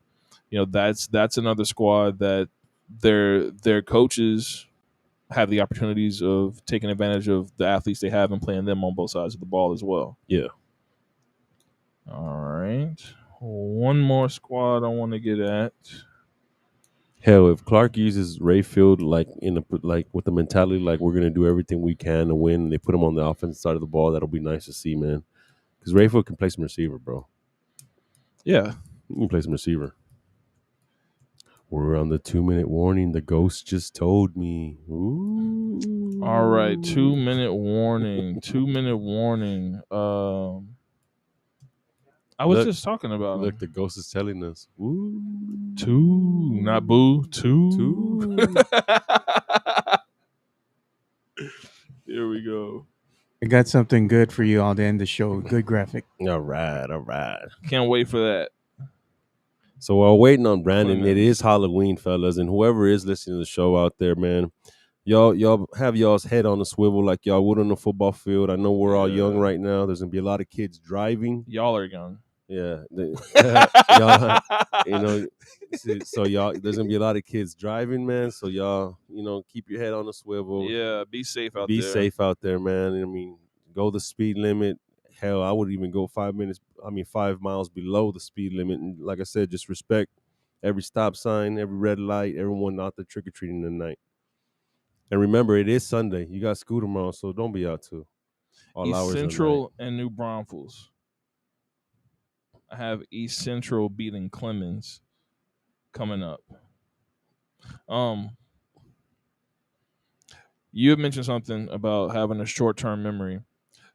that's another squad that their coaches have the opportunities of taking advantage of the athletes they have and playing them on both sides of the ball as well. Yeah. All right. One more squad I want to get at. Hell, if Clark uses Rayfield with the mentality like we're gonna do everything we can to win, and they put him on the offensive side of the ball, that'll be nice to see, man. Because Rayfield can play some receiver, bro. Yeah, he can play some receiver. We're on the 2-minute warning. The ghost just told me. Ooh. All right, 2-minute warning. 2-minute warning. I was just talking about the ghost is telling us. Ooh. 2, not boo. 2. Here we go. I got something good for you all to end the show. Good graphic. All right. Can't wait for that. So while waiting on Brandon, it is Halloween, fellas, and whoever is listening to the show out there, man, y'all have y'all's head on the swivel like y'all would on the football field. I know we're all young right now. There's gonna be a lot of kids driving. Y'all are young. Yeah, y'all, so y'all, there's gonna be a lot of kids driving, man. So y'all, keep your head on the swivel. Yeah, be safe out there. Be safe out there, man. I mean, go the speed limit. Hell, I would even go 5 miles below the speed limit. And like I said, just respect every stop sign, every red light, everyone out there trick-or-treating tonight. And remember, it is Sunday. You got school tomorrow, so don't be out too. All East Central and New Braunfels. I have East Central beating Clemens coming up. You had mentioned something about having a short-term memory.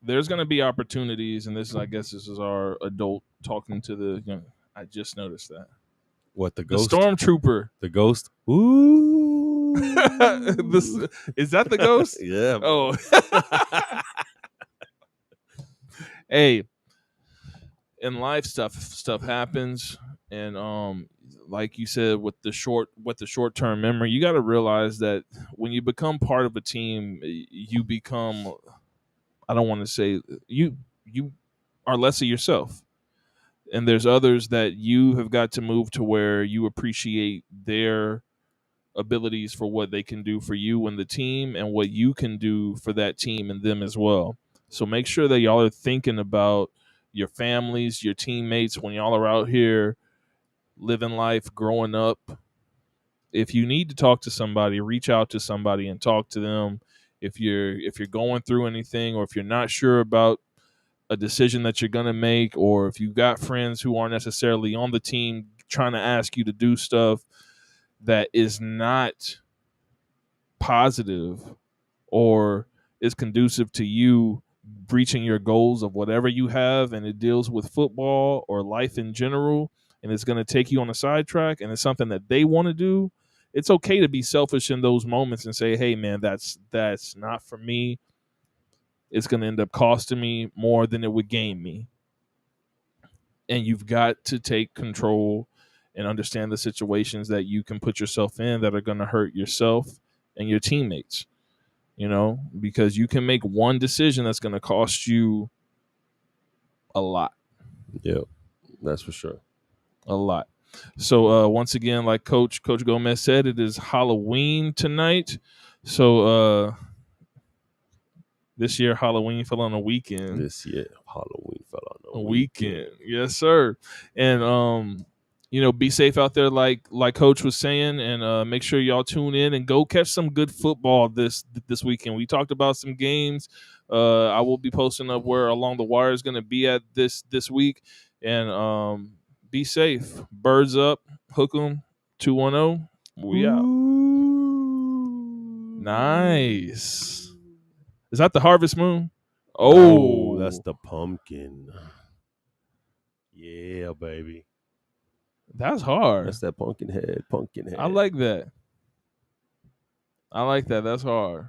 There's going to be opportunities, and this is our adult talking to the I just noticed that. What, the ghost? The stormtrooper. The ghost? Ooh. Is that the ghost? Yeah. Oh. Hey, in life stuff happens, and like you said, with the short-term memory, you got to realize that when you become part of a team, you become, I don't want to say you are less of yourself. And there's others that you have got to move to where you appreciate their abilities for what they can do for you and the team, and what you can do for that team and them as well. So make sure that y'all are thinking about your families, your teammates when y'all are out here living life, growing up, if you need to talk to somebody, reach out to somebody and talk to them. If you're going through anything, or if you're not sure about a decision that you're going to make, or if you've got friends who aren't necessarily on the team trying to ask you to do stuff that is not positive or is conducive to you reaching your goals of whatever you have, and it deals with football or life in general, and it's going to take you on a sidetrack, and it's something that they want to do, it's okay to be selfish in those moments and say, hey man, that's not for me. It's going to end up costing me more than it would gain me. And you've got to take control and understand the situations that you can put yourself in that are going to hurt yourself and your teammates, because you can make one decision that's going to cost you a lot. Yeah, that's for sure. A lot. So once again, like Coach Gomez said, it is Halloween tonight. So this year Halloween fell on a weekend. Yes, sir. And be safe out there, like Coach was saying, and make sure y'all tune in and go catch some good football this weekend. We talked about some games. I will be posting up where Along the Wire is going to be at this week, and be safe. Birds up, hook 'em. 210. We out. Nice. Is that the harvest moon? Oh, that's the pumpkin. Yeah, baby. That's hard. That's that pumpkin head. I like that. That's hard.